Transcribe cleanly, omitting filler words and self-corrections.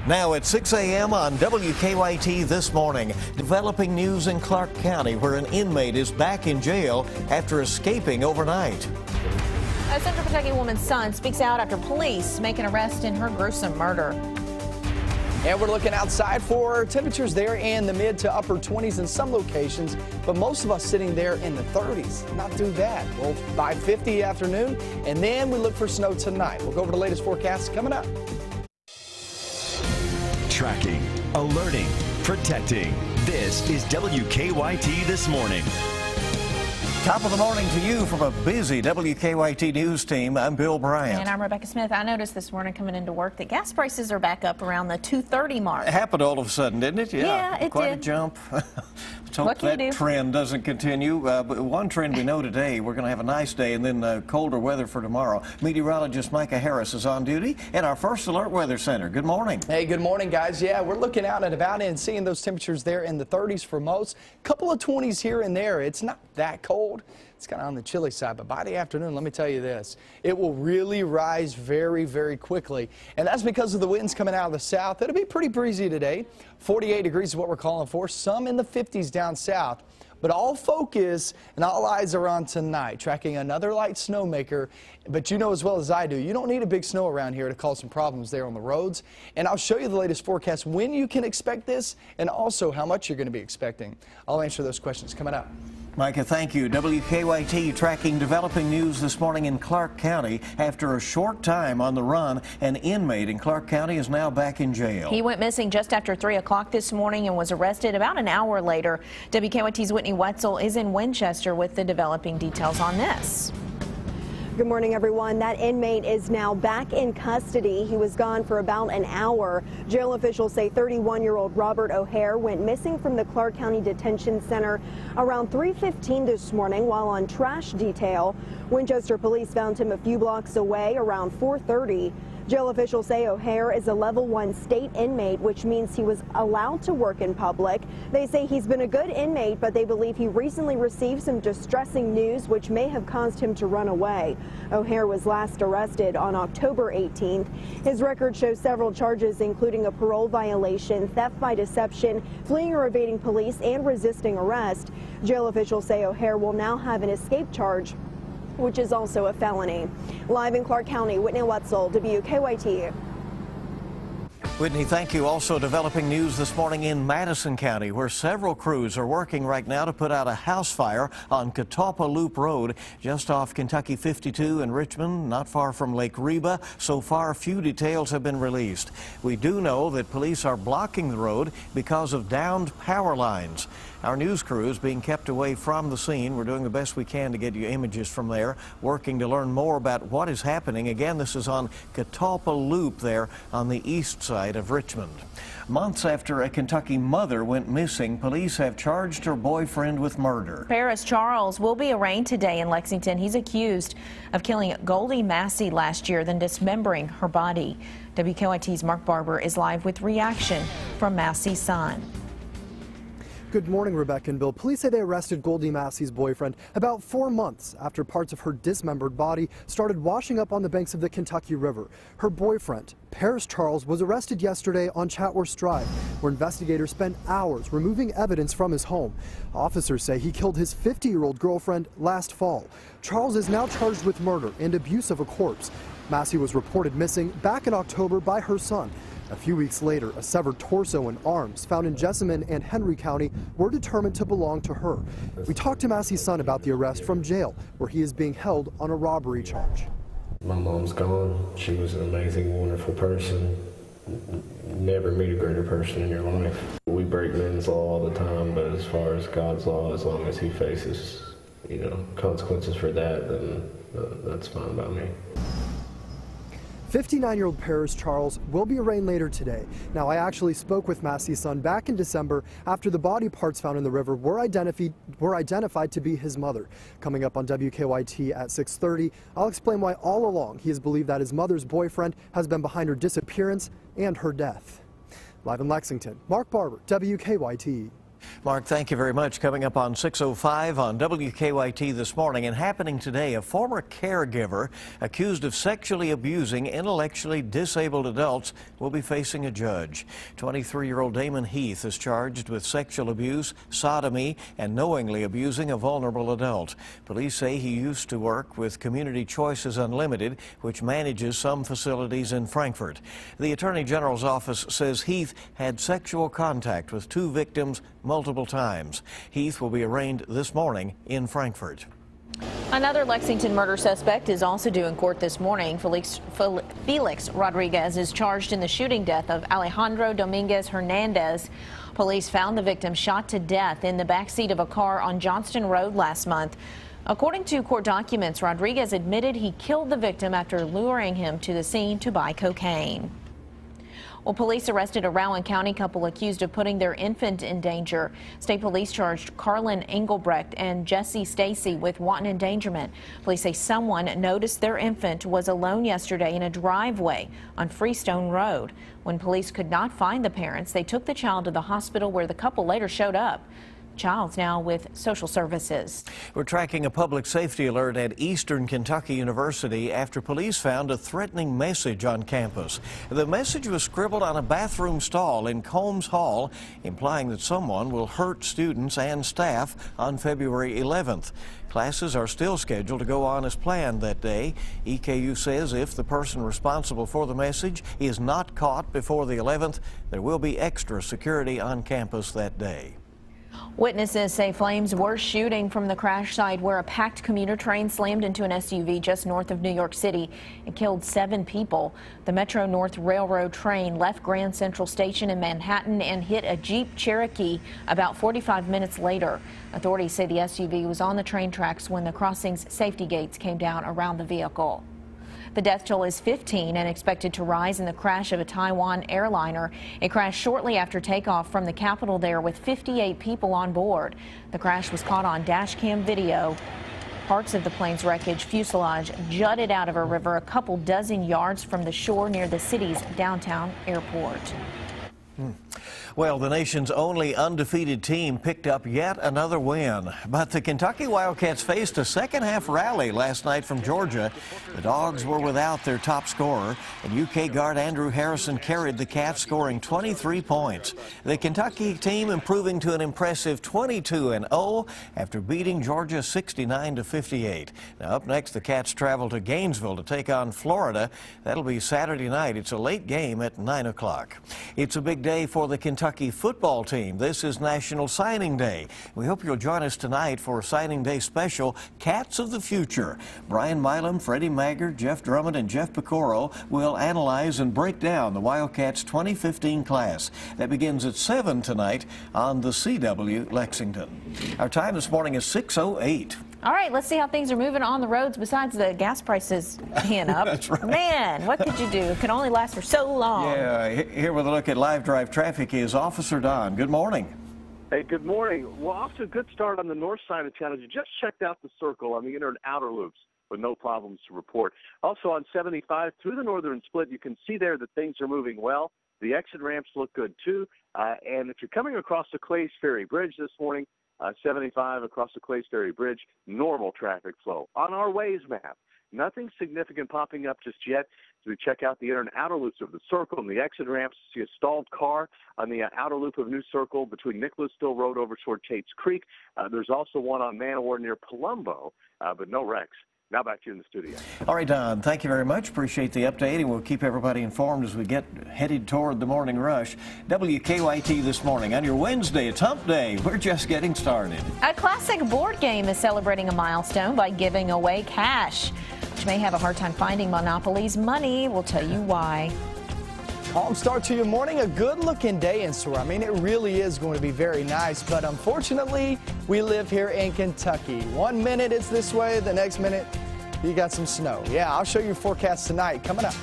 Now at 6 a.m. on WKYT this morning, developing news in Clark County where an inmate is back in jail after escaping overnight. A Central Kentucky woman's son speaks out after police make an arrest in her gruesome murder. And we're looking outside for temperatures there in the mid to upper 20s in some locations, but most of us sitting there in the 30s. Not too bad. Well, by 50 afternoon, and then we look for snow tonight. We'll go over the latest forecasts coming up. Tracking, alerting, protecting. This is WKYT This Morning. Top of the morning to you from a busy WKYT News team. I'm Bill Bryant. And I'm Rebecca Smith. I noticed this morning coming into work that gas prices are back up around the $2.30 mark. It happened all of a sudden, didn't it? Yeah, it quite did. A jump. Let's hope that trend doesn't continue. But one trend we know today, we're going to have a nice day and then colder weather for tomorrow. Meteorologist Micah Harris is on duty at our First Alert Weather Center. Good morning. Hey, good morning, guys. Yeah, we're looking out and about and seeing those temperatures there in the 30s for most. Couple of 20s here and there. It's not that cold. It's kind of on the chilly side, but by the afternoon, let me tell you this, it will really rise very, very quickly. And that's because of the winds coming out of the south. It'll be pretty breezy today. 48 degrees is what we're calling for, some in the 50s down south. But all focus and all eyes are on tonight, tracking another light snowmaker. But you know as well as I do, you don't need a big snow around here to cause some problems there on the roads. And I'll show you the latest forecast, when you can expect this, and also how much you're going to be expecting. I'll answer those questions coming up. Micah, thank you. WKYT tracking developing news this morning in Clark County. After a short time on the run, an inmate in Clark County is now back in jail. He went missing just after 3 o'clock this morning and was arrested about an hour later. WKYT's Whitney Wetzel is in Winchester with the developing details on this. Good morning, everyone. That inmate is now back in custody. He was gone for about an hour. Jail officials say 31-year-old Robert O'Hare went missing from the Clark County Detention Center around 3:15 this morning while on trash detail. Winchester police found him a few blocks away around 4:30. Jail officials say O'Hare is a level 1 state inmate, which means he was allowed to work in public. They say he's been a good inmate, but they believe he recently received some distressing news which may have caused him to run away. O'Hare was last arrested on October 18th. His record shows several charges, including a parole violation, theft by deception, fleeing or evading police, and resisting arrest. Jail officials say O'Hare will now have an escape charge, which is also a felony. Live in Clark County, Whitney Wetzel, WKYT. Whitney, thank you. Also developing news this morning in Madison County, where several crews are working right now to put out a house fire on Catawba Loop Road, just off Kentucky 52 in Richmond, not far from Lake Reba. So far, few details have been released. We do know that police are blocking the road because of downed power lines. Our news crew is being kept away from the scene. We're doing the best we can to get you images from there, working to learn more about what is happening. Again, this is on Catawba Loop there on the east side of Richmond. Months after a Kentucky mother went missing, police have charged her boyfriend with murder. Paris Charles will be arraigned today in Lexington. He's accused of killing Goldie Massey last year, then dismembering her body. WKYT's Mark Barber is live with reaction from Massey's son. Good morning, Rebecca and Bill. Police say they arrested Goldie Massey's boyfriend about 4 months after parts of her dismembered body started washing up on the banks of the Kentucky River. Her boyfriend, Paris Charles, was arrested yesterday on Chatworth Drive, where investigators spent hours removing evidence from his home. Officers say he killed his 50-year-old girlfriend last fall. Charles is now charged with murder and abuse of a corpse. Massey was reported missing back in October by her son. A few weeks later, a severed torso and arms found in Jessamine and Henry County were determined to belong to her. We talked to Massey's son about the arrest from jail, where he is being held on a robbery charge. My mom's gone. She was an amazing, wonderful person. Never meet a greater person in your life. We break men's law all the time, but as far as God's law, as long as he faces, consequences for that, then that's fine by me. 59-year-old Paris Charles will be arraigned later today. Now, I actually spoke with Massey's son back in December after the body parts found in the river were identified to be his mother. Coming up on WKYT at 6:30, I'll explain why all along he has believed that his mother's boyfriend has been behind her disappearance and her death. Live in Lexington, Mark Barber, WKYT. Mark, thank you very much. Coming up on 6:05 on WKYT this morning, and happening today, a former caregiver accused of sexually abusing intellectually disabled adults will be facing a judge. 23-year-old Damon Heath is charged with sexual abuse, sodomy, and knowingly abusing a vulnerable adult. Police say he used to work with Community Choices Unlimited, which manages some facilities in Frankfort. The Attorney General's office says Heath had sexual contact with 2 victims multiple times. Heath will be arraigned this morning in Frankfort. Another Lexington murder suspect is also due in court this morning. Felix Rodriguez is charged in the shooting death of Alejandro Dominguez Hernandez. Police found the victim shot to death in the backseat of a car on Johnston Road last month. According to court documents, Rodriguez admitted he killed the victim after luring him to the scene to buy cocaine. Well, police arrested a Rowan County couple accused of putting their infant in danger. State police charged Carlin Engelbrecht and Jesse Stacy with wanton endangerment. Police say someone noticed their infant was alone yesterday in a driveway on Freestone Road. When police could not find the parents, they took the child to the hospital where the couple later showed up. Child's now with social services. We're tracking a public safety alert at Eastern Kentucky University after police found a threatening message on campus. The message was scribbled on a bathroom stall in Combs Hall, implying that someone will hurt students and staff on February 11th. Classes are still scheduled to go on as planned that day. EKU says if the person responsible for the message is not caught before the 11th, there will be extra security on campus that day. Witnesses say flames were shooting from the crash site where a packed commuter train slammed into an SUV just north of New York City and killed 7 people. The Metro North Railroad train left Grand Central Station in Manhattan and hit a Jeep Cherokee about 45 minutes later. Authorities say the SUV was on the train tracks when the crossing's safety gates came down around the vehicle. The death toll is 15 and expected to rise in the crash of a Taiwan airliner. It crashed shortly after takeoff from the capital there with 58 people on board. The crash was caught on dash cam video. Parts of the plane's wreckage fuselage jutted out of a river a couple dozen yards from the shore near the city's downtown airport. Well, the nation's only undefeated team picked up yet another win. But the Kentucky Wildcats faced a second-half rally last night from Georgia. The Dogs were without their top scorer, and UK guard Andrew Harrison carried the Cats, scoring 23 points. The Kentucky team improving to an impressive 22-0 after beating Georgia 69-58. Now, up next, the Cats travel to Gainesville to take on Florida. That'll be Saturday night. It's a late game at 9 o'clock. It's a big day for the Kentucky football team. This is National Signing Day. We hope you'll join us tonight for a Signing Day special, Cats of the Future. Brian Milam, Freddie Maggard, Jeff Drummond, and Jeff Picoro will analyze and break down the Wildcats 2015 class. That begins at 7 tonight on the CW Lexington. Our time this morning is 6:08. All right, let's see how things are moving on the roads besides the gas prices being up. That's right. Man, what could you do? It can only last for so long. Yeah, here with a look at live drive traffic is Officer Don. Good morning. Hey, good morning. Well, off to a good start on the north side of town. As you just checked out the circle on the inner and outer loops with no problems to report. Also on 75 through the northern split, you can see there that things are moving well. The exit ramps look good too. And if you're coming across the Clays Ferry Bridge this morning, 75 across the Clays Ferry Bridge, normal traffic flow. On our Waze map, nothing significant popping up just yet. As we check out the inner and outer loops of the circle and the exit ramps, see a stalled car on the outer loop of New Circle between Nicholasville Road over toward Tate's Creek. There's also one on Manowar near Palumbo, but no wrecks. Now back to you in the studio. All right, Don, thank you very much. Appreciate the update, and we'll keep everybody informed as we get headed toward the morning rush. WKYT this morning on your Wednesday. It's Hump Day. We're just getting started. A classic board game is celebrating a milestone by giving away cash, which may have a hard time finding Monopoly's money. We'll tell you why. Calm start to your morning, a good-looking day in store. I mean, it really is going to be very nice, but unfortunately, we live here in Kentucky. 1 minute it's this way, the next minute you got some snow. Yeah, I'll show you forecast tonight coming up.